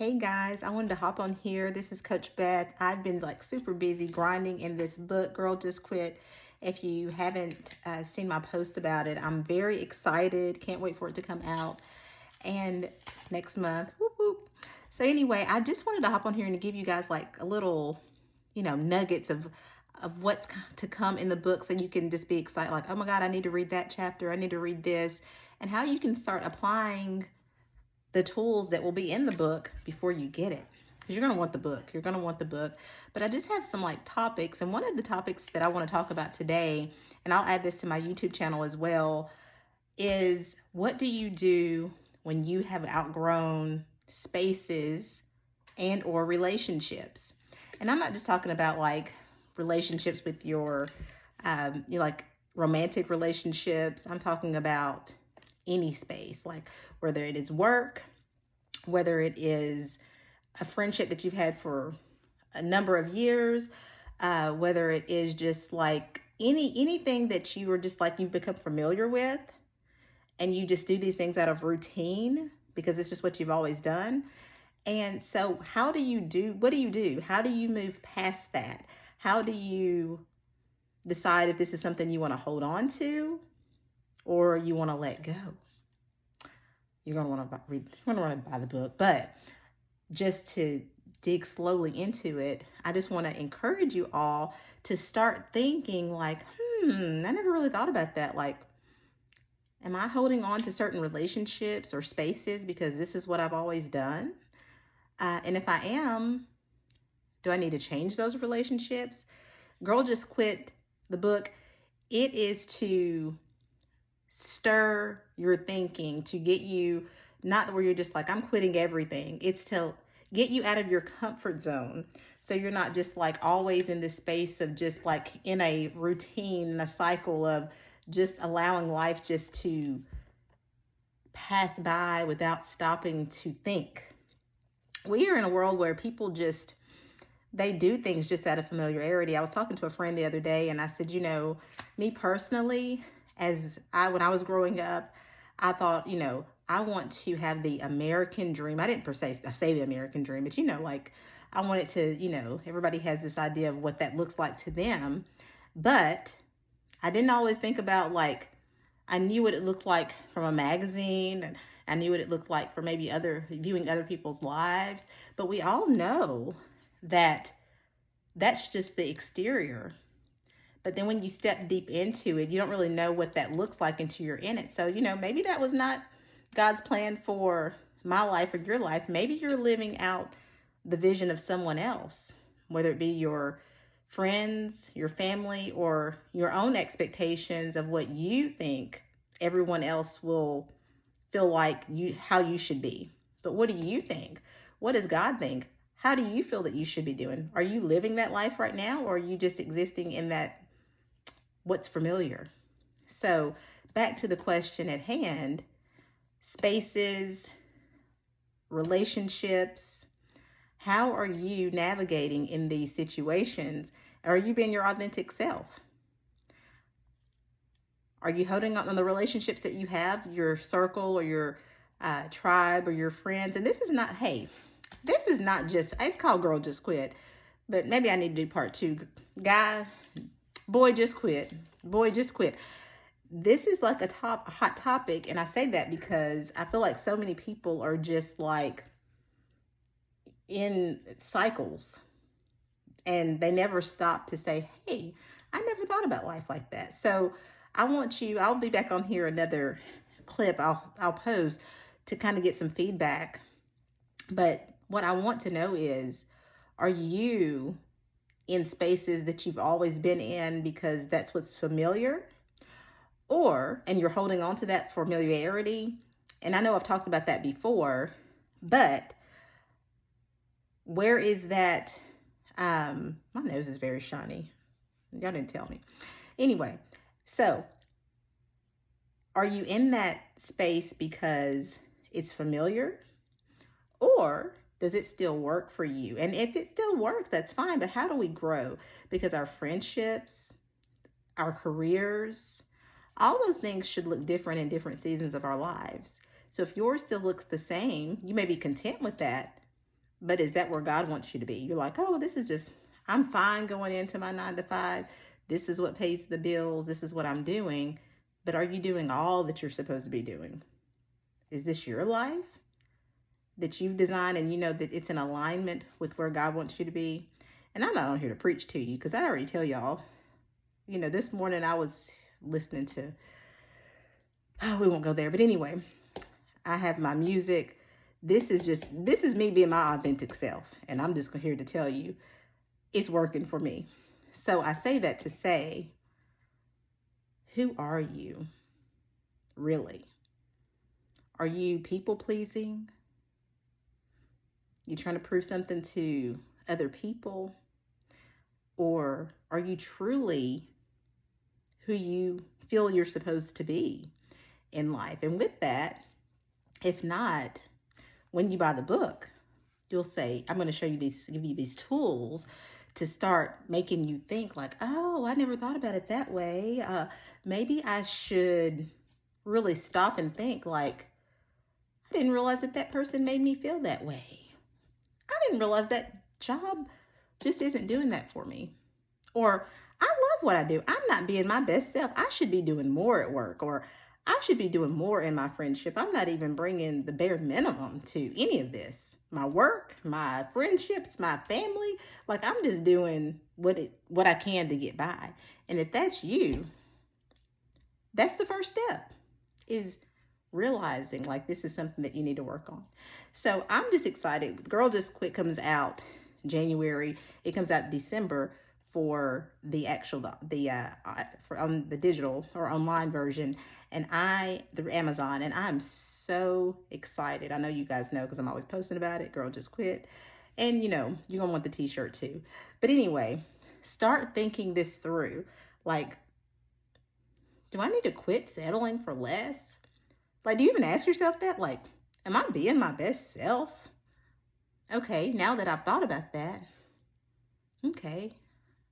Hey guys, I wanted to hop on here. This is Coach Beth. I've been like super busy grinding in this book, Girl Just Quit. If you haven't seen my post about it, I'm very excited. Can't wait for it to come out. And next month, whoop whoop. So anyway, I just wanted to hop on here and give you guys like a little, nuggets of what's to come in the book so you can just be excited like, oh my God, I need to read that chapter. I need to read this, and how you can start applying the tools that will be in the book before you get it. Because you're going to want the book. You're going to want the book. But I just have some like topics. And one of the topics that I want to talk about today, and I'll add this to my YouTube channel as well, is what do you do when you have outgrown spaces and or relationships? And I'm not just talking about like relationships with your, like romantic relationships. I'm talking about any space, like whether it is work, whether it is a friendship that you've had for a number of years, whether it is just like anything that you are just like you've become familiar with, and you just do these things out of routine because it's just what you've always done. And so what do you do? How do you move past that? How do you decide if this is something you want to hold on to or you want to let go? You're going to want to buy the book, but just to dig slowly into it, I just want to encourage you all to start thinking like, I never really thought about that. Like, am I holding on to certain relationships or spaces because this is what I've always done? And if I am, do I need to change those relationships? Girl Just Quit, the book, it is to stir your thinking, to get you, not where you're just like, I'm quitting everything. It's to get you out of your comfort zone. So you're not just like always in this space of just like in a routine, a cycle of just allowing life just to pass by without stopping to think. We are in a world where people just, they do things just out of familiarity. I was talking to a friend the other day and I said, me personally, when I was growing up, I thought, I want to have the American dream. I didn't per se say the American dream, but like I wanted to, everybody has this idea of what that looks like to them. But I didn't always think about like, I knew what it looked like from a magazine, and I knew what it looked like for maybe viewing other people's lives. But we all know that that's just the exterior. But then when you step deep into it, you don't really know what that looks like until you're in it. So, maybe that was not God's plan for my life or your life. Maybe you're living out the vision of someone else, whether it be your friends, your family, or your own expectations of what you think everyone else will feel like how you should be. But what do you think? What does God think? How do you feel that you should be doing? Are you living that life right now, or are you just existing in that what's familiar? So back to the question at hand, spaces, relationships, how are you navigating in these situations? Are you being your authentic self? Are you holding on to the relationships that you have, your circle or your tribe or your friends? And this is not just, it's called Girl Just Quit, but maybe I need to do part two. Boy, just quit. Boy, just quit. This is like a hot topic. And I say that because I feel like so many people are just like in cycles and they never stop to say, hey, I never thought about life like that. So I'll be back on here, another clip I'll post to kind of get some feedback. But what I want to know is, are you in spaces that you've always been in because that's what's familiar, and you're holding on to that familiarity? And I know I've talked about that before, but where is that? My nose is very shiny. Y'all didn't tell me. Anyway, so are you in that space because it's familiar, or does it still work for you? And if it still works, that's fine. But how do we grow? Because our friendships, our careers, all those things should look different in different seasons of our lives. So if yours still looks the same, you may be content with that, But is that where God wants you to be? You're like, oh, this is just, I'm fine going into my 9 to 5. This is what pays the bills. This is what I'm doing. But are you doing all that you're supposed to be doing? Is this your life that you've designed and you know that it's in alignment with where God wants you to be? And I'm not on here to preach to you because I already tell y'all, this morning I was listening to, oh, we won't go there. But anyway, I have my music. This is me being my authentic self. And I'm just here to tell you it's working for me. So I say that to say, who are you really? Are you people pleasing? You trying to prove something to other people? Or are you truly who you feel you're supposed to be in life? And with that, if not, when you buy the book, you'll say, I'm going to give you these tools to start making you think like, oh, I never thought about it that way. Maybe I should really stop and think like, I didn't realize that person made me feel that way. I didn't realize that job just isn't doing that for me. Or I love what I do. I'm not being my best self. I should be doing more at work, or I should be doing more in my friendship. I'm not even bringing the bare minimum to any of this. My work, my friendships, my family, like I'm just doing what I can to get by. And if that's you, that's the first step, is realizing like this is something that you need to work on. So I'm just excited. Girl Just Quit comes out January. It comes out December for the for on the digital or online version, and through Amazon, and I'm so excited. I know you guys know because I'm always posting about it. Girl Just Quit, and you're gonna want the t-shirt too. But anyway, start thinking this through. Like, do I need to quit settling for less? Like, do you even ask yourself that? Like, am I being my best self? Okay, now that I've thought about that, okay,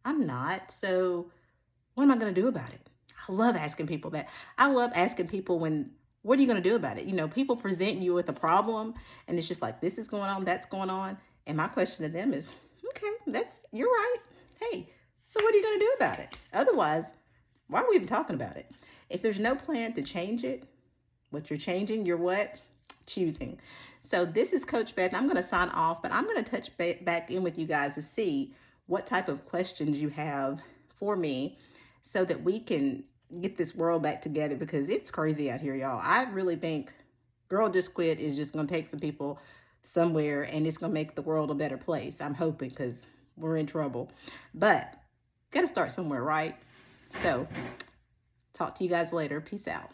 I'm not. So what am I going to do about it? I love asking people that. I love asking people what are you going to do about it? People present you with a problem and it's just like, this is going on, that's going on. And my question to them is, okay, you're right. Hey, so what are you going to do about it? Otherwise, why are we even talking about it? If there's no plan to change it, what you're changing, you're what? Choosing. So this is Coach Beth. I'm going to sign off, but I'm going to touch back in with you guys to see what type of questions you have for me so that we can get this world back together, because it's crazy out here, y'all. I really think Girl Just Quit is just going to take some people somewhere and it's going to make the world a better place. I'm hoping, because we're in trouble. But got to start somewhere, right? So talk to you guys later. Peace out.